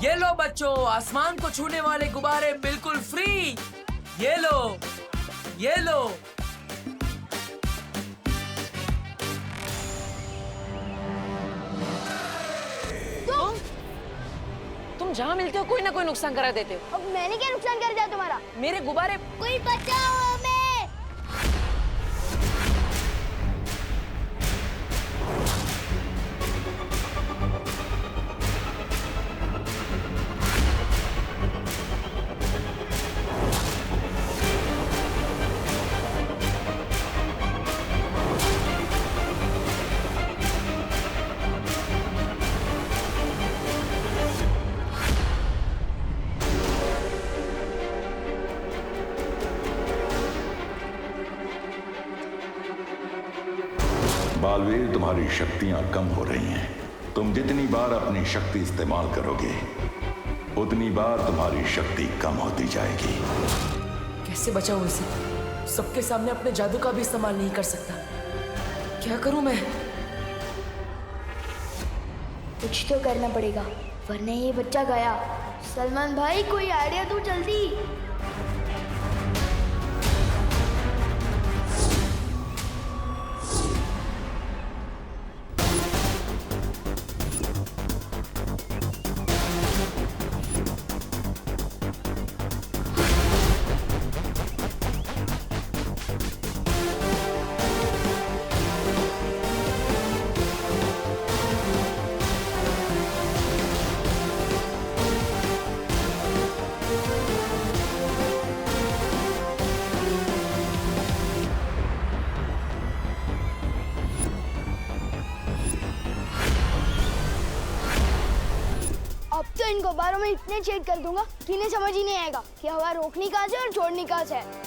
ये लो बच्चों, आसमान को छूने वाले गुब्बारे बिल्कुल फ्री। ये लो, ये लो। तुम जहाँ मिलते हो कोई ना कोई नुकसान करा देते हो। अब मैंने क्या नुकसान कर दिया तुम्हारा? मेरे गुब्बारे। कोई बचाओ हमें! बालवीर, तुम्हारी शक्तियां कम हो रही हैं। तुम जितनी बार अपनी शक्ति इस्तेमाल करोगे उतनी बार तुम्हारी शक्ति कम होती जाएगी। कैसे बचाऊं इसे? सबके सामने अपने जादू का भी इस्तेमाल नहीं कर सकता। क्या करूं मैं? कुछ तो करना पड़ेगा वरना ये बच्चा गया। सलमान भाई, कोई आइडिया दो जल्दी। अब तो इन गुब्बारों में इतने छेद कर दूंगा कि इन्हें समझ ही नहीं आएगा कि हवा रोकनी कहाँ से और छोड़नी कहाँ से है।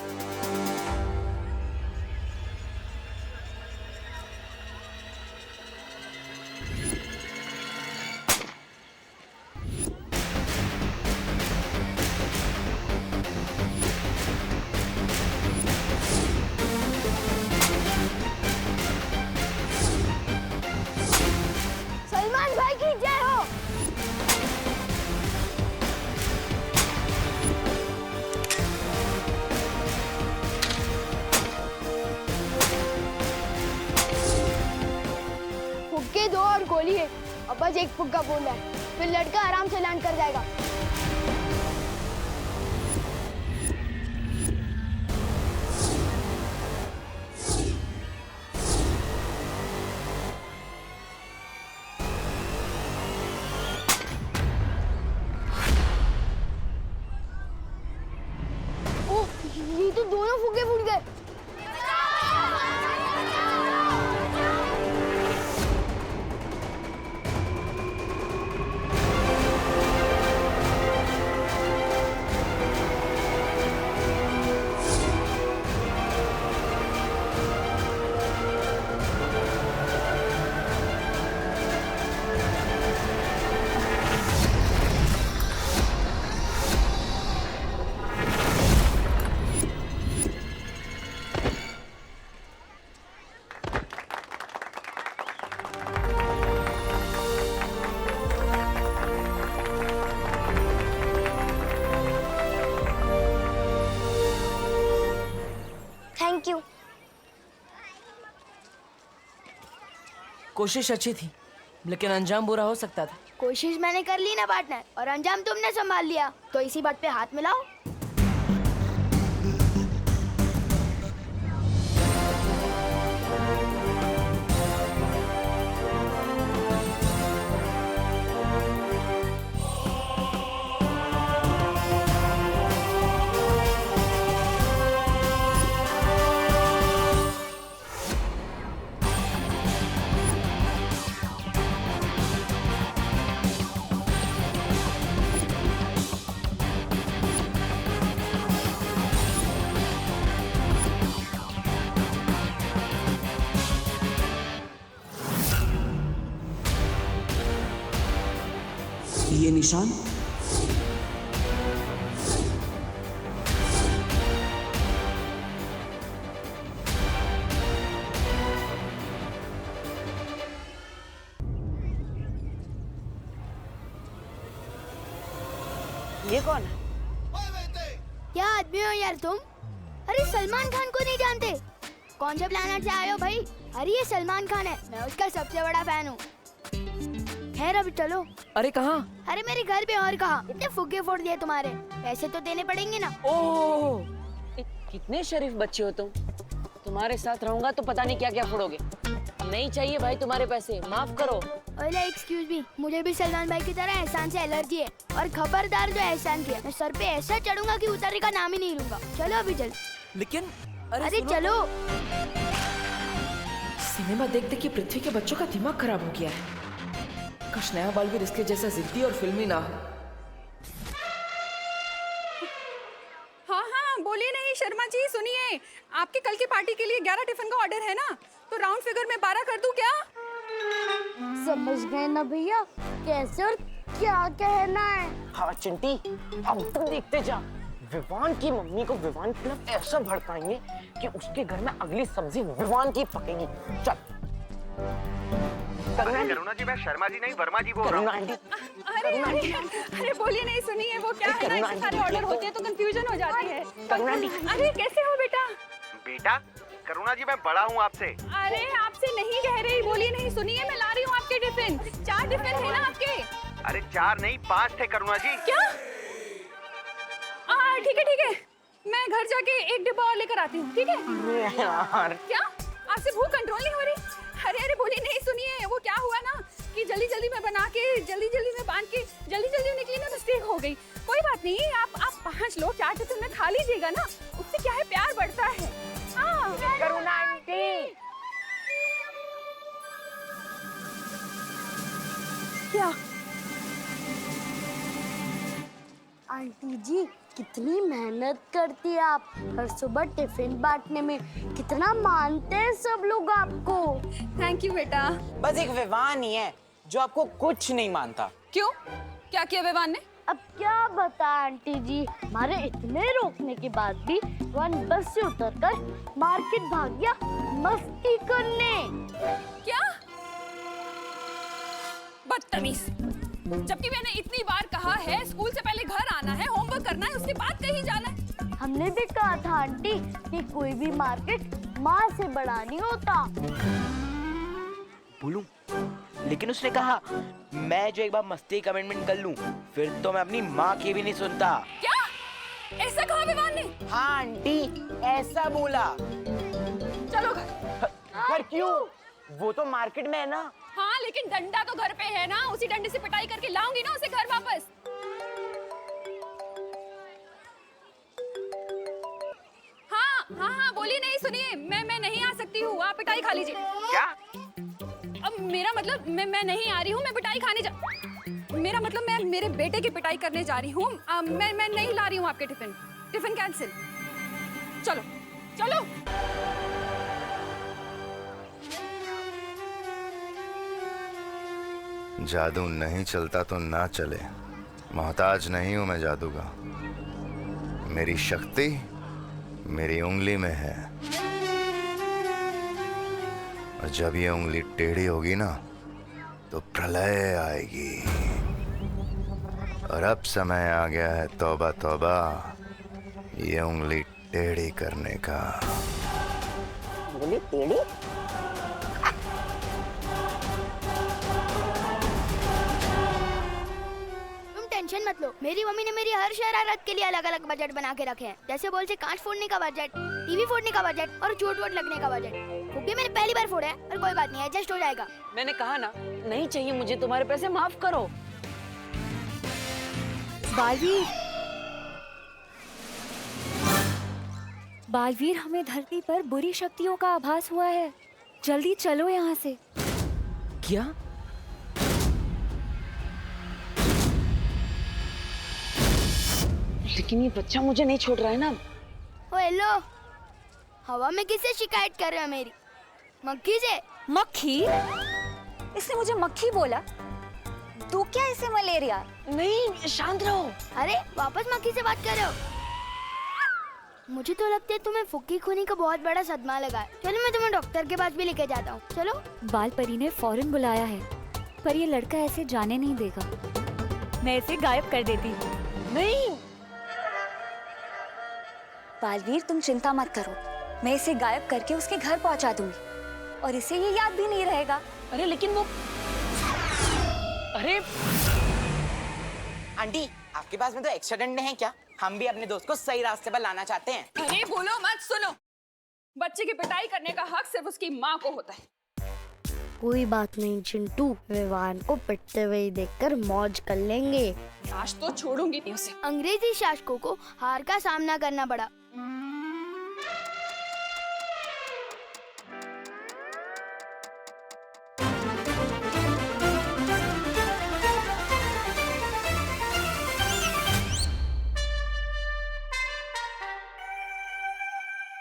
सलमान भाई की जय हो। फुक्के दो और गोली है। अब बस एक फुक्का बोल है, फिर लड़का आराम से लैंड कर जाएगा। ओह, ये तो दोनों फुक्के फूट गए। Thank you. कोशिश अच्छी थी लेकिन अंजाम बुरा हो सकता था। कोशिश मैंने कर ली ना पार्टनर, और अंजाम तुमने संभाल लिया, तो इसी बात पे हाथ मिलाओ। ये निशान ये कौन है? क्या आदमी हो यार तुम? अरे सलमान खान को नहीं जानते? कौन से प्लेनेट से आए हो भाई? अरे ये सलमान खान है, मैं उसका सबसे बड़ा फैन हूँ। खैर अभी चलो। अरे कहाँ? अरे मेरे घर पे, और कहाँ? इतने फुग्गे फोड़ दिए तुम्हारे, पैसे तो देने पड़ेंगे ना। ओह, कितने शरीफ बच्चे हो तुम। तुम्हारे साथ रहूंगा तो पता नहीं क्या क्या फोड़ोगे। नहीं चाहिए भाई तुम्हारे पैसे, माफ करो। ओले एक्सक्यूज मी, मुझे भी सलमान भाई की तरह एहसान से एलर्जी है, और खबरदार जो एहसान किया मैं सर पे ऐसा चढ़ूंगा कि उतरने का नाम ही नहीं लूंगा। चलो अभी चल। लेकिन अरे चलो। सिनेमा देख देख के पृथ्वी के बच्चों का दिमाग खराब हो गया है। काश नया बालवीर इसके जैसा जिद्दी और फिल्मी ना हो। हाँ हाँ बोलिए। नहीं शर्मा जी सुनिए, आपके कल की पार्टी के लिए 11 टिफिन का ऑर्डर है ना, तो राउंड फिगर में 12 कर दूं क्या? समझ गए ना भैया, कैसे और क्या कहना है? हाँ चिंटी, अब तुम देखते जा। विवान की मम्मी को विवान क्लब ऐसा भड़काएंगे कि उसके घर में अगली सब्जी विवान की पकेगी। चल। करुणा जी, मैं शर्मा जी नहीं वर्मा जी बोल रहा हूँ। अरे बोलिए। नहीं सुनिए, वो क्या है ना, इतने सारे ऑर्डर होते हैं तो कंफ्यूजन हो जाती है। अरे कैसे हो बेटा? बेटा करुणा जी, मैं बड़ा हूँ आपसे। अरे आपसे नहीं कह रही, बोलिए। नहीं सुनिए, मैं ला रही हूँ आपके टिफिन। 4 टिफिन है ना आपके? अरे 4 नहीं 5 थे करुणा जी। क्या? ठीक है, मैं घर जाके 1 डिब्बा और लेकर आती हूँ, ठीक है? यार क्या आपसे भूख कंट्रोल नहीं हो रही? अरे बोलिए। नहीं सुनिए, वो क्या हुआ ना कि जल्दी जल्दी में बना के जल्दी में बांध के जल्दी निकली ना, मिस्टेक हो गई। कोई बात नहीं, आप 5 लोग 4 टिफिन में खा लीजिएगा ना, उससे क्या है प्यार बढ़ता है। हाँ करुणा आंटी। क्या? आंटी जी कितनी मेहनत करती है आप, हर सुबह टिफिन बांटने में। कितना मानते हैं सब लोग आपको। थैंक यू बेटा। बस एक विवान ही है जो आपको कुछ नहीं मानता। क्यों? क्या किया विवान ने? अब क्या बता आंटी जी, हमारे इतने रोकने के बाद भी वन बस से उतरकर मार्केट भाग गया मस्ती करने। क्या? बदतमीज। जबकि मैंने इतनी बार कहा है स्कूल से पहले घर आना है, होमवर्क करना है, उसके बाद कहीं जाना है। हमने भी कहा था आंटी कि कोई भी मार्केट माँ से बड़ा नहीं होता। बोलूं, लेकिन उसने कहा मैं जो एक बार मस्ती कमिटमेंट कर लूं, फिर तो मैं अपनी माँ की भी नहीं सुनता। क्या? ऐसा कहा विवान ने? हाँ आंटी, ऐसा बोला। चलो घर। पर क्यों? वो तो मार्केट में है ना। हाँ लेकिन डंडा तो घर पे है ना, उसी डंडे से पिटाई करके लाऊंगी ना उसे घर वापस। हाँ बोलिए। नहीं सुनिए, मैं नहीं आ सकती हूँ, आप पिटाई खा लीजिए। क्या? अब मेरा मतलब मैं नहीं आ रही हूँ, मैं पिटाई खाने मेरा मतलब मैं मेरे बेटे की पिटाई करने जा रही हूँ। मैं नहीं ला रही हूँ आपके टिफिन कैंसिल। चलो चलो। जादू नहीं चलता तो ना चले, मोहताज नहीं हूं मैं जादू का। मेरी शक्ति मेरी उंगली में है, और जब ये उंगली टेढ़ी होगी ना तो प्रलय आएगी। और अब समय आ गया है तौबा तौबा, ये उंगली टेढ़ी करने का। बोली टेढ़ी? टेंशन मत लो, मेरी मम्मी ने मेरी हर शरारत के लिए अलग अलग बजट बना के रखे हैं। जैसे बोल से कांच फोड़ने का बजट, टीवी फोड़ने का बजट और चोट वोट लगने का बजट। क्योंकि मैंने पहली बार फोड़ा है, पर कोई बात नहीं, एडजस्ट हो जाएगा। मैंने कहा ना, नहीं चाहिए मुझे तुम्हारे पैसे, माफ करो। बालवीर, हमें धरती पर बुरी शक्तियों का आभास हुआ है, जल्दी चलो यहाँ से। क्या? लेकिन ये बच्चा मुझे नहीं छोड़ रहा है ना। ओ हेलो, हवा में किससे शिकायत कर रहे हो मेरी? मक्खी से? मक्खी? इसने मुझे मक्खी बोला? तो क्या इसे मलेरिया? नहीं, शांत रहो। अरे वापस मक्खी से बात कर रहे हो? मुझे तो लगता है तुम्हें फुक्की खूनी का बहुत बड़ा सदमा लगा है। चलो मैं तुम्हें डॉक्टर के पास भी लेके जाता हूँ। चलो। बाल परी ने फौरन बुलाया है, पर ये लड़का ऐसे जाने नहीं देगा। मैं इसे गायब कर देती हूँ। नहीं। बालवीर तुम चिंता मत करो, मैं इसे गायब करके उसके घर पहुंचा दूंगी और इसे ये याद भी नहीं रहेगा। अरे लेकिन वो, अरे आंटी आपके पास में तो एक्स्ट्रा डंडे हैं क्या? हम भी अपने दोस्त को सही रास्ते पर लाना चाहते हैं। अरे बोलो मत, सुनो। बच्चे की पिटाई करने का हक सिर्फ उसकी माँ को होता है। कोई बात नहीं चिंटू, विवान को पिटते हुए देखकर मौज कर लेंगे। आज तो छोड़ूंगी नहीं उसे। अंग्रेजी शासकों को हार का सामना करना पड़ा।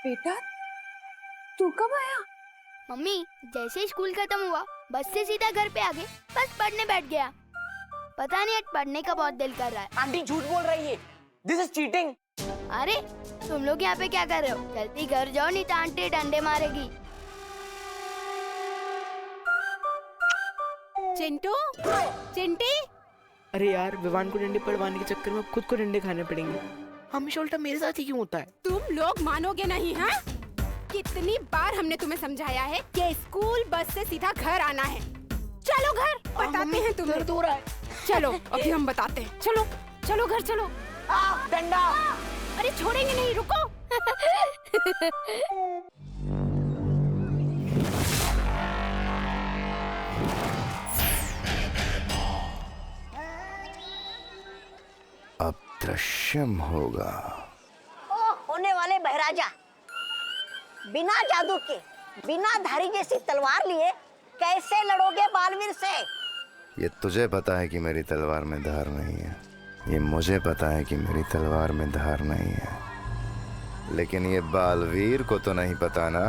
बेटा तू कब आया? मम्मी जैसे ही स्कूल खत्म हुआ बस से सीधा घर पे आ गए, बस पढ़ने बैठ गया। पता नहीं आज पढ़ने का बहुत दिल कर रहा है। आंटी झूठ बोल रही है, दिस इज चीटिंग। अरे तुम लोग यहाँ पे क्या कर रहे हो? जल्दी घर जाओ नहीं तो आंटी डंडे मारेगी। चिंटू, चिंटी। अरे यार, विवान को डंडे पड़वाने के चक्कर में अब खुद को डंडे खाने पड़ेंगे। हमेशा उल्टा मेरे साथ ही क्यों होता है? तुम लोग मानोगे नहीं, हाँ? कितनी बार हमने तुम्हें समझाया है कि स्कूल बस से सीधा घर आना है। चलो घर, बताते हैं तुम्हें। दर्द हो रहा है। चलो अभी हम बताते हैं। चलो चलो घर चलो। डंडा। अरे छोड़ेंगे नहीं, रुको। अब दृश्यम होगा। ओ होने वाले बहराजा, बिना जादू के, बिना धारी जैसी तलवार लिए कैसे लड़ोगे बालवीर से? ये तुझे पता है कि मेरी तलवार में धार नहीं है, ये मुझे पता है कि मेरी तलवार में धार नहीं है, लेकिन ये बालवीर को तो नहीं पता ना।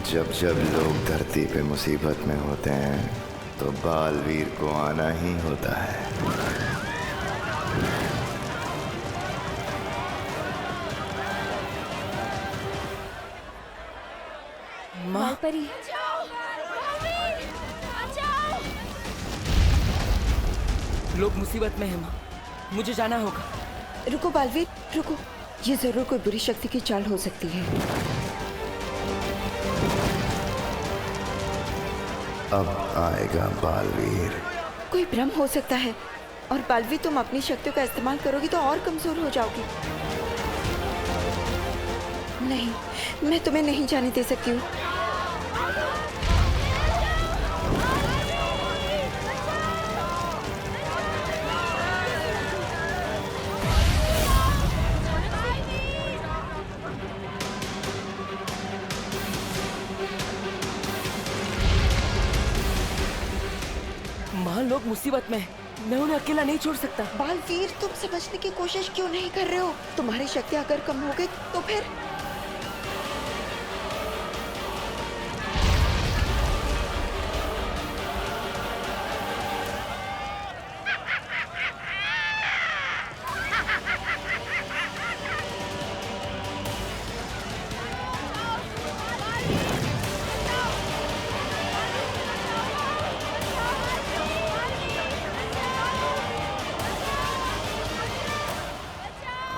जब जब लोग धरती पे मुसीबत में होते हैं तो बालवीर को आना ही होता है। बालपरी, लोग मुसीबत में हैं माँ, मुझे जाना होगा। रुको बालवीर, रुको। ये जरूर कोई बुरी शक्ति की चाल हो सकती है। अब आएगा बालवीर। कोई भ्रम हो सकता है, और बालवीर तुम अपनी शक्तियों का इस्तेमाल करोगी तो और कमजोर हो जाओगी। नहीं, मैं तुम्हें नहीं जाने दे सकती हूँ। माँ, लोग मुसीबत में हैं, मैं उन्हें अकेला नहीं छोड़ सकता। बालवीर, तुम समझने की कोशिश क्यों नहीं कर रहे हो? तुम्हारी शक्ति अगर कम हो गई तो फिर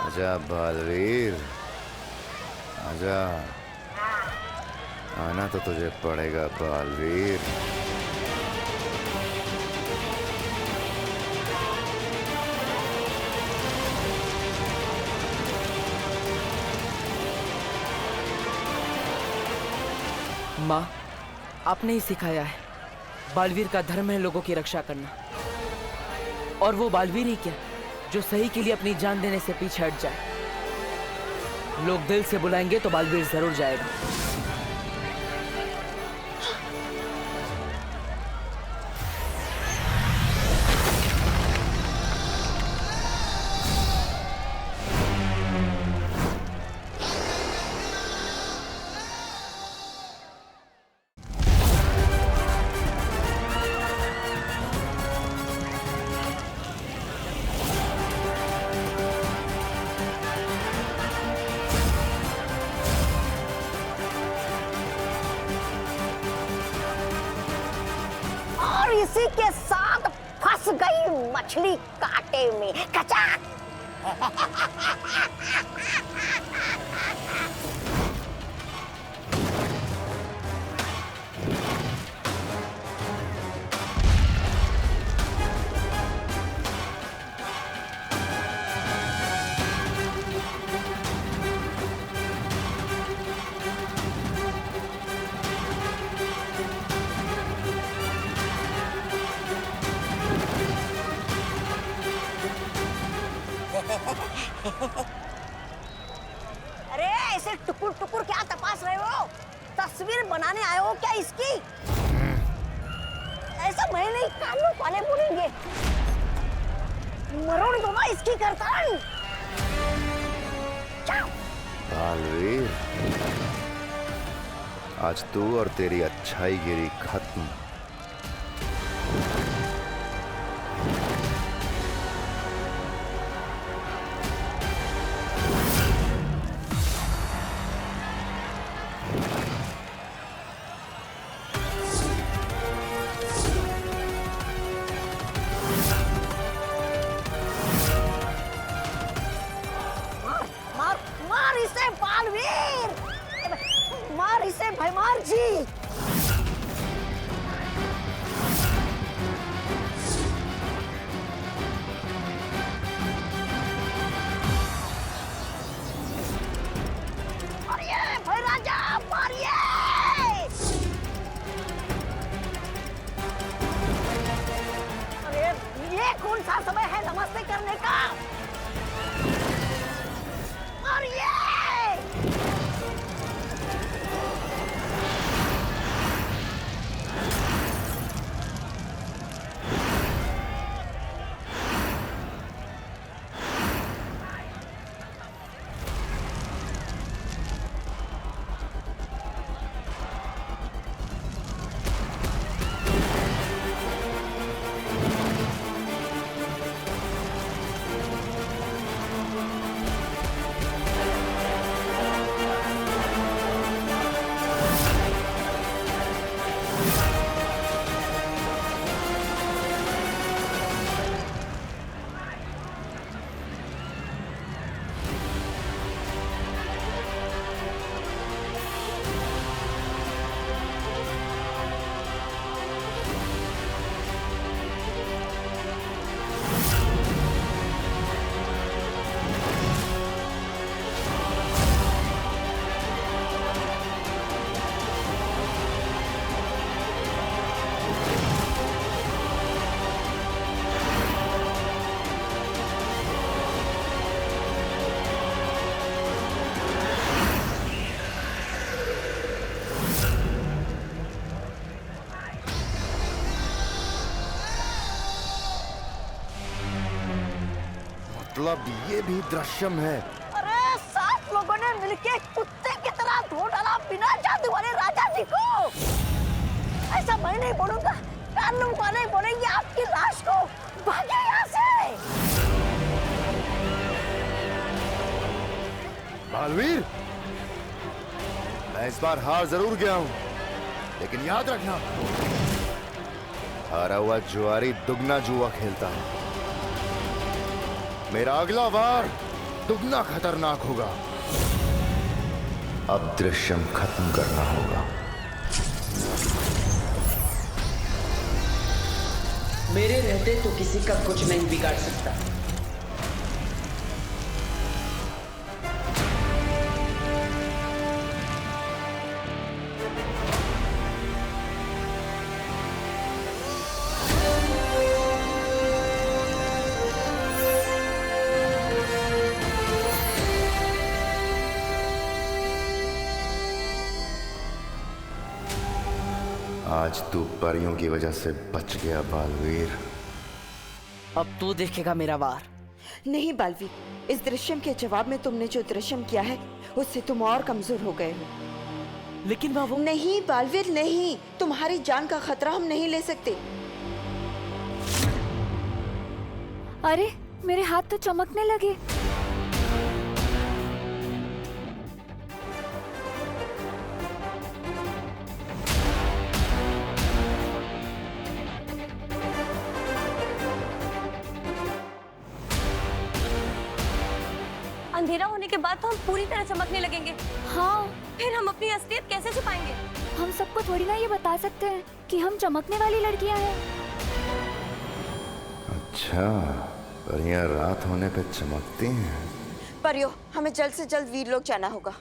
आजा बालवीर, आजा। आना तो तुझे पड़ेगा बालवीर। माँ, आपने ही सिखाया है, बालवीर का धर्म है लोगों की रक्षा करना। और वो बालवीर ही क्या, जो सही के लिए अपनी जान देने से पीछे हट जाए। लोग दिल से बुलाएंगे तो बालवीर जरूर जाएगा। उसी के साथ फंस गई मछली कांटे में। कचाक। अरे ऐसे टुकुर टुकुर क्या तपास रहे हो? तस्वीर बनाने आए हो क्या इसकी? ऐसा मैं नहीं, कानून वाले बोलेंगे। मरोड़ दो ना इसकी गर्दन। बालवीर, आज तू और तेरी अच्छाई गिरी खत्म। मार इसे बालवीर, मार इसे भैमार जी। मारिए भैराजा, मारिए। अरे ये कौन सा समय है नमस्ते करने का? मारिए। मतलब ये भी दृश्यम है। अरे 7 लोगों ने मिलके कुत्ते की तरह धो डाला बिना जादू वाले राजा जी को। ऐसा मैं नहीं बोलूंगा, कानून वाले बोलेंगे आपकी लाश को। भागे यहाँ से। बालवीर, मैं इस बार हार जरूर गया हूं, लेकिन याद रखना, हारा हुआ जुआरी दुगना जुआ खेलता है। मेरा अगला वार दुगना खतरनाक होगा। अब दृश्यम खत्म करना होगा। मेरे रहते तो किसी का कुछ नहीं बिगाड़ सकता। आज तू परियों की वजह से बच गया बालवीर। अब तू देखेगा मेरा वार। नहीं बालवीर, इस दृश्यम के जवाब में तुमने जो दृश्यम किया है उससे तुम और कमजोर हो गए हो। लेकिन बाबू। नहीं बालवीर नहीं, तुम्हारी जान का खतरा हम नहीं ले सकते। अरे मेरे हाथ तो चमकने लगे। अंधेरा होने के बाद तो हम पूरी तरह चमकने लगेंगे। हाँ, फिर हम अपनी असलियत कैसे छुपाएंगे? हम सबको थोड़ी ना ये बता सकते हैं कि हम चमकने वाली लड़कियां हैं। अच्छा, परियां रात होने पे चमकती हैं। परियो, हमें जल्द से जल्द वीर लोग जाना होगा।